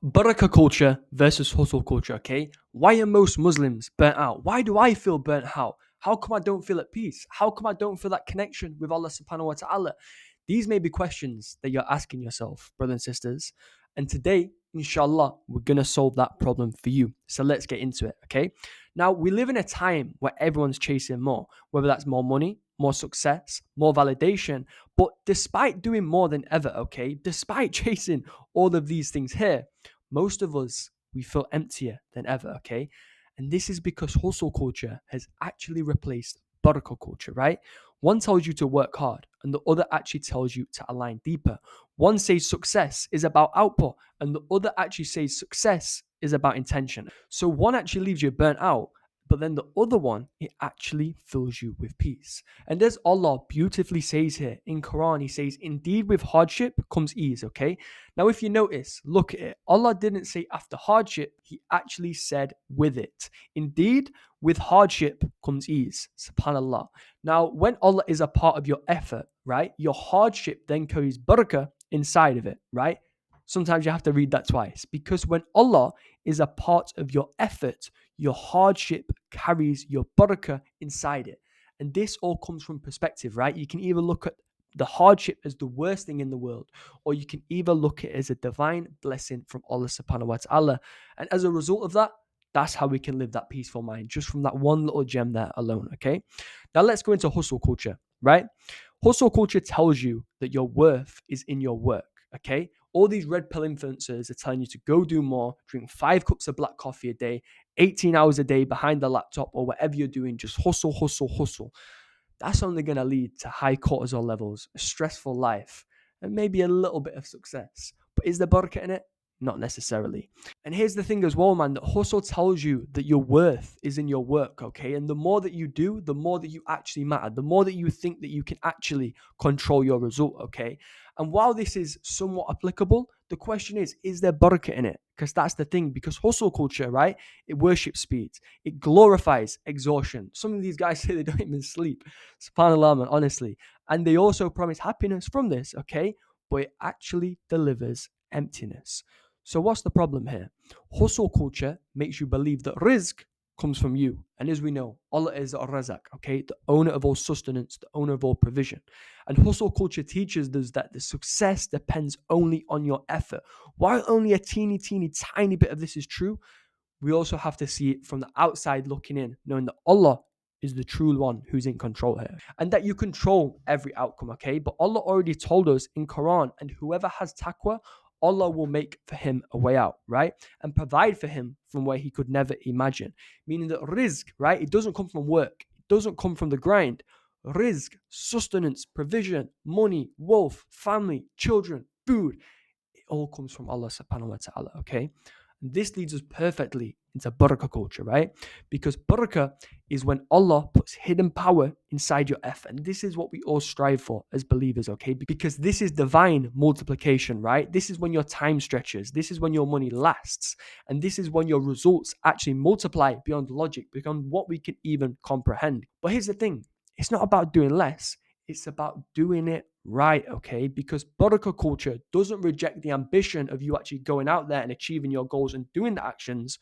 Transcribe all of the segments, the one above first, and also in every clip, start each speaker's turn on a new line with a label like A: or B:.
A: Barakah culture versus hustle culture, okay? Why are most Muslims burnt out? Why do I feel burnt out? How come I don't feel at peace? How come I don't feel that connection with Allah subhanahu wa ta'ala? These may be questions that you're asking yourself, brothers and sisters. And today, inshallah, we're going to solve that problem for you. So let's get into it, okay? Now, we live in a time where everyone's chasing more, whether that's more money, more success, more validation. But despite doing more than ever, okay, despite chasing all of these things here, most of us, we feel emptier than ever, okay? And this is because hustle culture has actually replaced barakah culture, right? One tells you to work hard, and the other actually tells you to align deeper. One says success is about output, and the other actually says success is about intention. So one actually leaves you burnt out, but then the other one, it actually fills you with peace. And as Allah beautifully says here in Quran, He says, indeed with hardship comes ease, okay? Now, if you notice, look at it. Allah didn't say after hardship, He actually said with it. Indeed, with hardship comes ease. SubhanAllah. Now, when Allah is a part of your effort, right, your hardship then carries barakah inside of it, right? Sometimes you have to read that twice because when Allah is a part of your effort, your hardship carries your barakah inside it. And this all comes from perspective, right? You can either look at the hardship as the worst thing in the world, or you can either look at it as a divine blessing from Allah subhanahu wa ta'ala. And as a result of that, that's how we can live that peaceful mind, just from that one little gem there alone, okay? Now let's go into hustle culture, right? Hustle culture tells you that your worth is in your work, okay? All these red pill influencers are telling you to go do more, drink 5 cups of black coffee a day, 18 hours a day behind the laptop or whatever you're doing, just hustle, hustle, hustle. That's only going to lead to high cortisol levels, a stressful life, and maybe a little bit of success. But is there barakah in it? Not necessarily. And here's the thing as well, man, that hustle tells you that your worth is in your work, okay? And the more that you do, the more that you actually matter, the more that you think that you can actually control your result, okay? And while this is somewhat applicable, the question is there barakah in it? Because that's the thing, because hustle culture, right? It worships speed. It glorifies exhaustion. Some of these guys say they don't even sleep. SubhanAllah, man, honestly. And they also promise happiness from this, okay? But it actually delivers emptiness. So what's the problem here? Hustle culture makes you believe that rizq comes from you. And as we know, Allah is Ar-Razak, okay? The owner of all sustenance, the owner of all provision. And hustle culture teaches us that the success depends only on your effort. While only a teeny, tiny bit of this is true, we also have to see it from the outside looking in, knowing that Allah is the true one who's in control here. And that you control every outcome, okay? But Allah already told us in Quran, and whoever has taqwa, Allah will make for him a way out, right? And provide for him from where he could never imagine. Meaning that rizq, right? It doesn't come from work. It doesn't come from the grind. Rizq, sustenance, provision, money, wealth, family, children, food. It all comes from Allah subhanahu wa ta'ala, okay? And this leads us perfectly into barakah culture, right? Because barakah is when Allah puts hidden power inside your effort. And this is what we all strive for as believers, okay? Because this is divine multiplication, right? This is when your time stretches. This is when your money lasts. And this is when your results actually multiply beyond logic, beyond what we can even comprehend. But here's the thing. It's not about doing less. It's about doing it right, okay? Because barakah culture doesn't reject the ambition of you actually going out there and achieving your goals and doing the actions.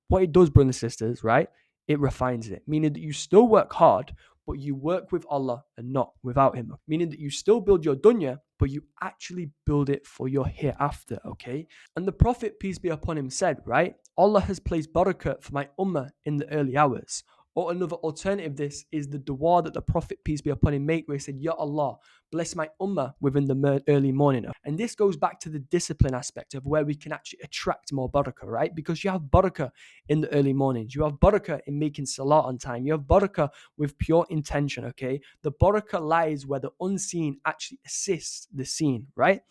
A: What it does, brothers and sisters, right? It refines it, meaning that you still work hard, but you work with Allah and not without Him. Meaning that you still build your dunya, but you actually build it for your hereafter, okay? And the Prophet, peace be upon him, said, right? Allah has placed barakah for my ummah in the early hours. Or another alternative, this is the dua that the Prophet, peace be upon him, made, where he said, Ya Allah, bless my ummah within the early morning. And this goes back to the discipline aspect of where we can actually attract more barakah, right? Because you have barakah in the early mornings. You have barakah in making salah on time. You have barakah with pure intention, okay? The barakah lies where the unseen actually assists the seen, right?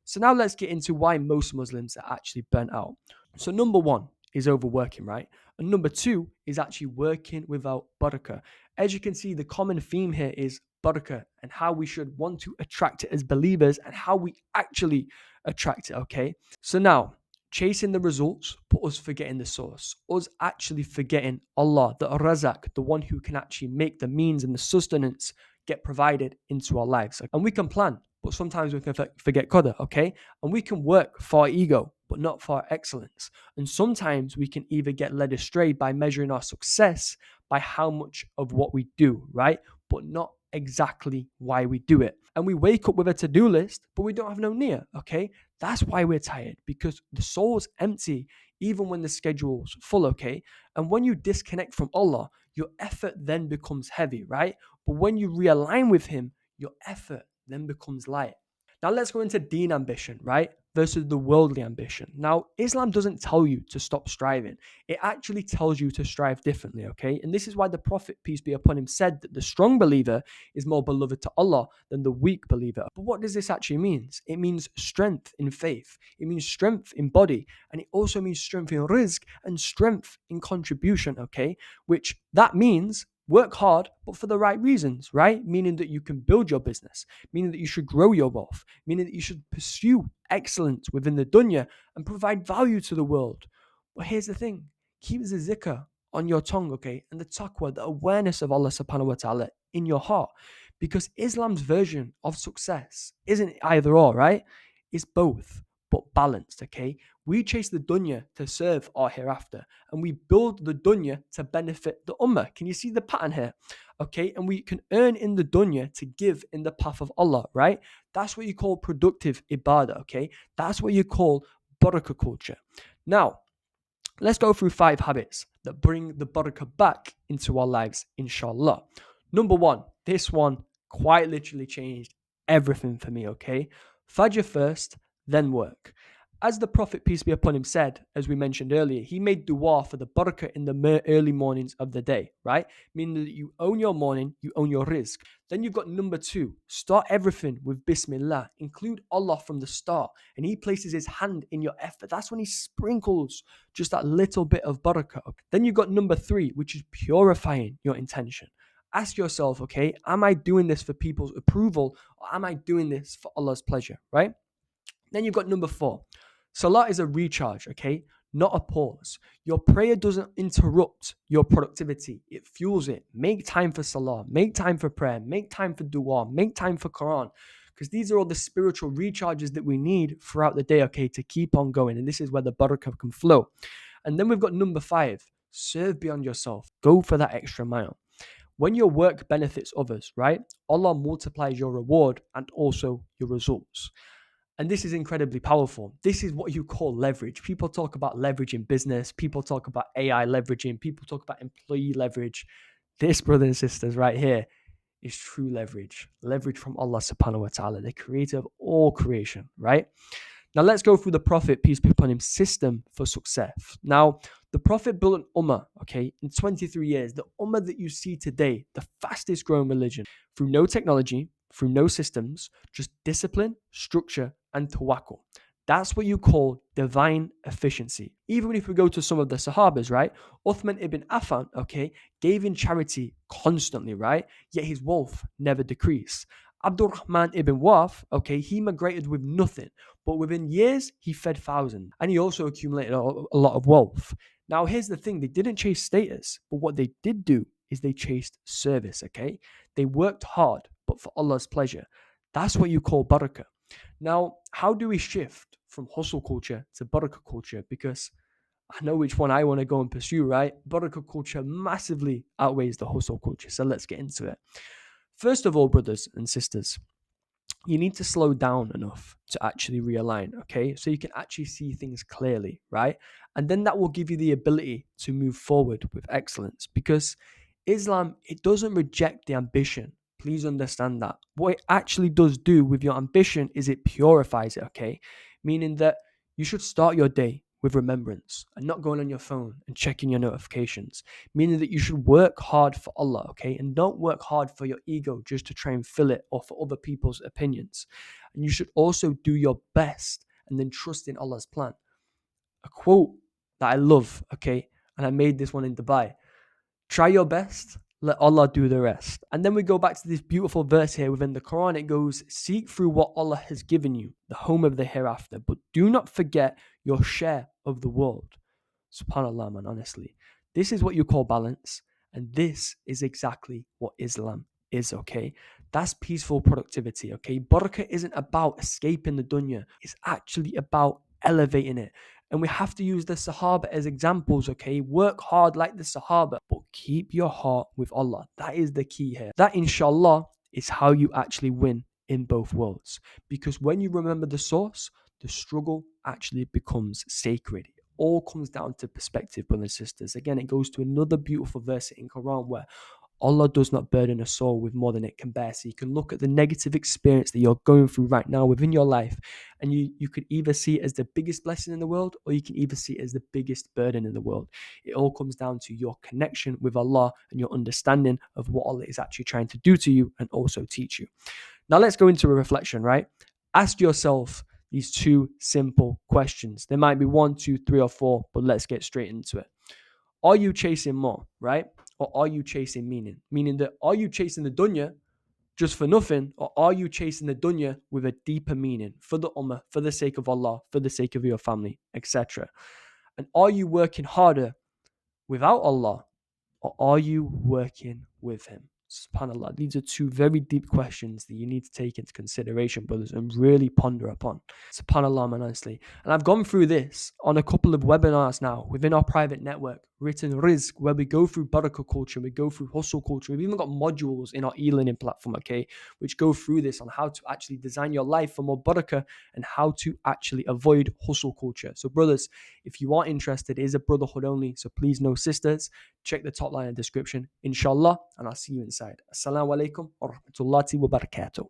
A: So now let's get into why most Muslims are actually burnt out. So number one is overworking, right? And number two is actually working without barakah. As you can see, the common theme here is barakah and how we should want to attract it as believers and how we actually attract it, okay? So now, chasing the results, but us forgetting the source, us actually forgetting Allah, the Razak, the one who can actually make the means and the sustenance get provided into our lives. And we can plan, but sometimes we can forget qadr, okay? And we can work for our ego, but not for our excellence. And sometimes we can either get led astray by measuring our success by how much of what we do, right? But not exactly why we do it. And we wake up with a to-do list, but we don't have no niyyah, okay? That's why we're tired, because the soul's empty even when the schedule's full, okay? And when you disconnect from Allah, your effort then becomes heavy, right? But when you realign with Him, your effort then becomes light. Now let's go into deen ambition, right? Versus the worldly ambition. Now, Islam doesn't tell you to stop striving. It actually tells you to strive differently, okay? And this is why the Prophet, peace be upon him, said that the strong believer is more beloved to Allah than the weak believer. But what does this actually mean? It means strength in faith. It means strength in body. And it also means strength in rizq and strength in contribution, okay? Which that means work hard, but for the right reasons, right? Meaning that you can build your business, meaning that you should grow your wealth, meaning that you should pursue excellence within the dunya and provide value to the world. But here's the thing, keep the zikr on your tongue, okay? And the taqwa, the awareness of Allah subhanahu wa ta'ala in your heart. Because Islam's version of success isn't either or, right? It's both, but balanced, okay? We chase the dunya to serve our hereafter, and we build the dunya to benefit the ummah. Can you see the pattern here? Okay, and we can earn in the dunya to give in the path of Allah, right? That's what you call productive ibadah, okay? That's what you call barakah culture. Now, let's go through 5 habits that bring the barakah back into our lives, inshallah. Number 1, this one quite literally changed everything for me, okay? Fajr first, then work. As the Prophet, peace be upon him, said, as we mentioned earlier, he made dua for the barakah in the early mornings of the day, right? Meaning that you own your morning, you own your rizq. Then you've got number 2, start everything with Bismillah. Include Allah from the start, and He places His hand in your effort. That's when He sprinkles just that little bit of barakah. Then you've got number 3, which is purifying your intention. Ask yourself, okay, am I doing this for people's approval, or am I doing this for Allah's pleasure, right? Then you've got number 4. Salah is a recharge, okay? Not a pause. Your prayer doesn't interrupt your productivity. It fuels it. Make time for salah. Make time for prayer. Make time for dua. Make time for Quran. Because these are all the spiritual recharges that we need throughout the day, okay, to keep on going. And this is where the barakah can flow. And then we've got number 5. Serve beyond yourself. Go for that extra mile. When your work benefits others, right? Allah multiplies your reward and also your results. And this is incredibly powerful. This is what you call leverage. People talk about leverage in business. People talk about AI leveraging. People talk about employee leverage. This, brothers and sisters, right here is true leverage. Leverage from Allah subhanahu wa ta'ala, the creator of all creation, right? Now let's go through the Prophet, peace be upon him, system for success. Now, the Prophet built an ummah, okay, in 23 years. The ummah that you see today, the fastest growing religion, through no technology, through no systems, just discipline, structure, and tawakkul. That's what you call divine efficiency. Even if we go to some of the Sahabas, right? Uthman ibn Affan, okay, gave in charity constantly, right? Yet his wealth never decreased. Abdurrahman ibn Waf, okay, he migrated with nothing, but within years, he fed thousands. And he also accumulated a lot of wealth. Now, here's the thing. They didn't chase status, but what they did do is they chased service, okay? They worked hard, but for Allah's pleasure. That's what you call barakah. Now, how do we shift from hustle culture to barakah culture? Because I know which one I want to go and pursue, right? Barakah culture massively outweighs the hustle culture. So let's get into it. First of all, brothers and sisters, you need to slow down enough to actually realign, okay? So you can actually see things clearly, right? And then that will give you the ability to move forward with excellence, because Islam, it doesn't reject the ambition. Please understand that. What it actually does do with your ambition is it purifies it, okay? Meaning that you should start your day with remembrance and not going on your phone and checking your notifications, meaning that you should work hard for Allah, okay? And don't work hard for your ego just to try and fill it or for other people's opinions. And you should also do your best and then trust in Allah's plan. A quote that I love, okay? And I made this one in Dubai. Try your best, let Allah do the rest. And then we go back to this beautiful verse here within the Quran. It goes, seek through what Allah has given you, the home of the hereafter, but do not forget your share of the world. SubhanAllah, man, honestly. This is what you call balance. And this is exactly what Islam is, okay? That's peaceful productivity, okay? Barakah isn't about escaping the dunya. It's actually about elevating it. And we have to use the Sahaba as examples, okay? Work hard like the Sahaba, but keep your heart with Allah. That is the key here. That, inshallah, is how you actually win in both worlds. Because when you remember the source, the struggle actually becomes sacred. It all comes down to perspective, brothers and sisters. Again, it goes to another beautiful verse in Quran where Allah does not burden a soul with more than it can bear. So you can look at the negative experience that you're going through right now within your life, and you could either see it as the biggest blessing in the world, or you can either see it as the biggest burden in the world. It all comes down to your connection with Allah and your understanding of what Allah is actually trying to do to you and also teach you. Now let's go into a reflection, right? Ask yourself these two simple questions. There might be one, two, three, or four, but let's get straight into it. Are you chasing more, right? Or are you chasing meaning? Meaning that, are you chasing the dunya just for nothing, or are you chasing the dunya with a deeper meaning for the ummah, for the sake of Allah, for the sake of your family, etc.? And are you working harder without Allah, or are you working with Him? SubhanAllah. These are two very deep questions that you need to take into consideration, brothers, and really ponder upon. SubhanAllah, man, honestly. And I've gone through this on a couple of webinars now within our private network, Written Rizq, where we go through barakah culture, we go through hustle culture. We've even got modules in our e-learning platform, okay, which go through this on how to actually design your life for more barakah and how to actually avoid hustle culture. So, brothers, if you are interested, it is a brotherhood only, so please, no sisters. Check the top line in the description, inshallah, and I'll see you inside. Assalamu alaikum wa rahmatullahi wa barakatuh.